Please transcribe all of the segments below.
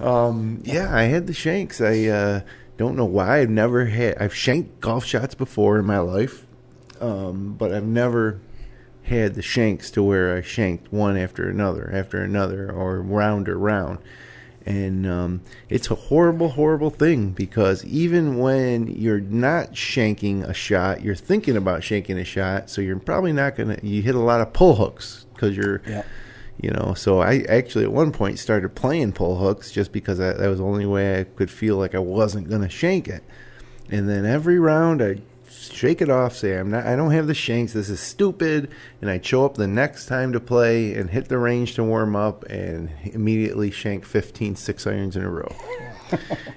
Yeah, I had the shanks. I don't know why. I've shanked golf shots before in my life, but I've never had the shanks to where I shanked one after another, or round or round. And it's a horrible, horrible thing, because even when you're not shanking a shot, you're thinking about shanking a shot, so you're probably not going to, you hit a lot of pull hooks because you're, so I actually at one point started playing pull hooks just because that was the only way I could feel like I wasn't going to shank it. And then every round I shake it off, say I don't have the shanks, this is stupid, and I'd show up the next time to play and hit the range to warm up and immediately shank 15 6-irons in a row.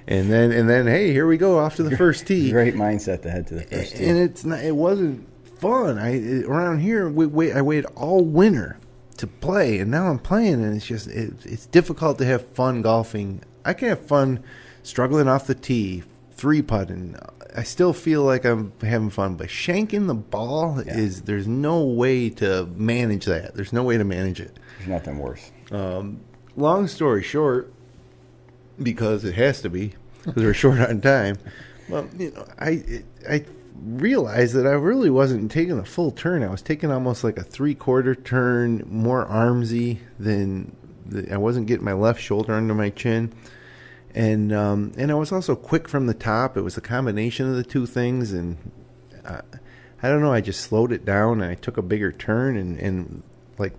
and then hey, here we go, off to the first tee. Great mindset to head to the first tee. And it wasn't fun. Around here I waited all winter to play, and now I'm playing, and it's difficult to have fun golfing. I can have fun struggling off the tee, 3-putting. I still feel like I'm having fun, but shanking the ball there's no way to manage that. There's no way to manage it. There's nothing worse. Long story short, because it has to be, because we're short on time. Well, I realized that I really wasn't taking a full turn. I was taking almost like a 3/4 turn, more armsy than I wasn't getting my left shoulder under my chin. And I was also quick from the top. It was a combination of the two things, and I don't know. I just slowed it down, and I took a bigger turn, and like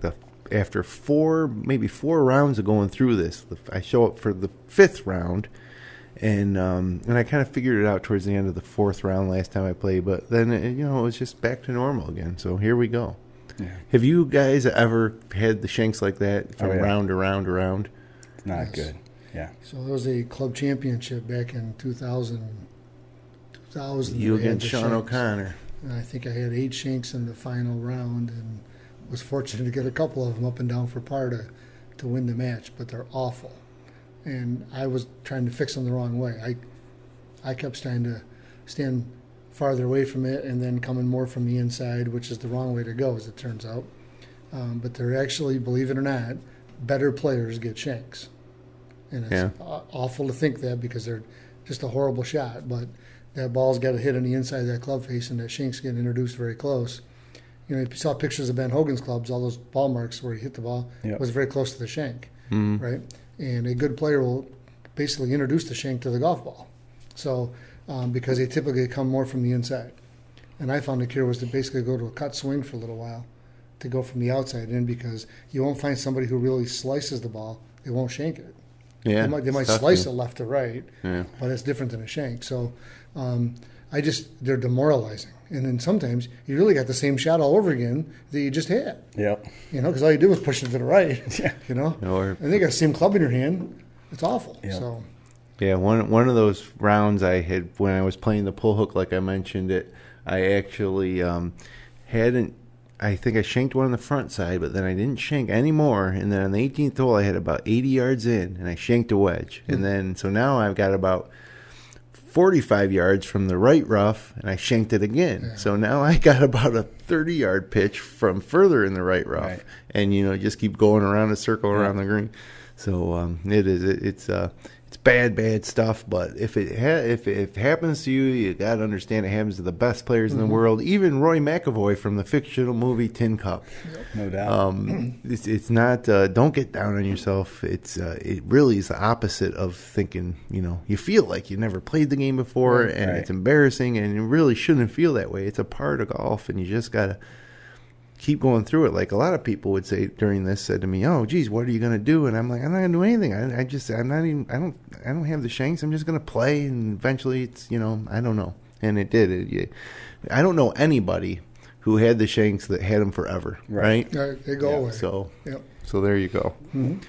after maybe four rounds of going through this, I show up for the 5th round, and I kind of figured it out towards the end of the 4th round last time I played. But then it was just back to normal again. So here we go. Yeah. Have you guys ever had the shanks like that from round to round to round? It's not good. Yeah. So there was a club championship back in 2000. You against Sean O'Connor. And I think I had 8 shanks in the final round, and was fortunate to get a couple of them up and down for par to win the match. But they're awful, and I was trying to fix them the wrong way. I kept trying to stand farther away from it, and then coming more from the inside, which is the wrong way to go, as it turns out. But they're actually, believe it or not, better players get shanks. And it's awful to think that, because they're just a horrible shot. But that ball's got to hit on the inside of that club face, and that shank's getting introduced very close. If you saw pictures of Ben Hogan's clubs, all those ball marks where he hit the ball was very close to the shank, right? And a good player will basically introduce the shank to the golf ball. So because they typically come more from the inside. And I found the cure was to basically go to a cut swing for a little while, to go from the outside in, because you won't find somebody who really slices the ball. They won't shank it. Yeah, they might slice it left to right, but it's different than a shank. So they're demoralizing. And then sometimes you really got the same shot all over again that you just had. Yep. Because all you did was push it to the right. And they got the same club in your hand. It's awful. Yep. So. Yeah, one of those rounds I had when I was playing the pull hook, like I mentioned it, I actually hadn't. I think I shanked one on the front side, but then I didn't shank anymore. And then on the 18th hole, I had about 80 yards in, and I shanked a wedge. And then, so now I've got about 45 yards from the right rough, and I shanked it again. Yeah. So now I got about a 30-yard pitch from further in the right rough. Right. And, just keep going around a circle around the green. So it's bad stuff. But if it happens to you, you got to understand it happens to the best players in the world. Even Roy McAvoy from the fictional movie Tin Cup. No doubt. It's not. Don't get down on yourself. It really is the opposite of thinking. You feel like you never played the game before, and it's embarrassing, and you really shouldn't feel that way. It's a part of golf, and you just gotta keep going through it. Like a lot of people would say during this, said to me, "Oh, geez, what are you going to do?" And I'm like, "I'm not going to do anything. I don't have the shanks. I'm just going to play, and eventually it's, I don't know." And it did. I don't know anybody who had the shanks that had them forever, right? They go away. So there you go. Mm-hmm.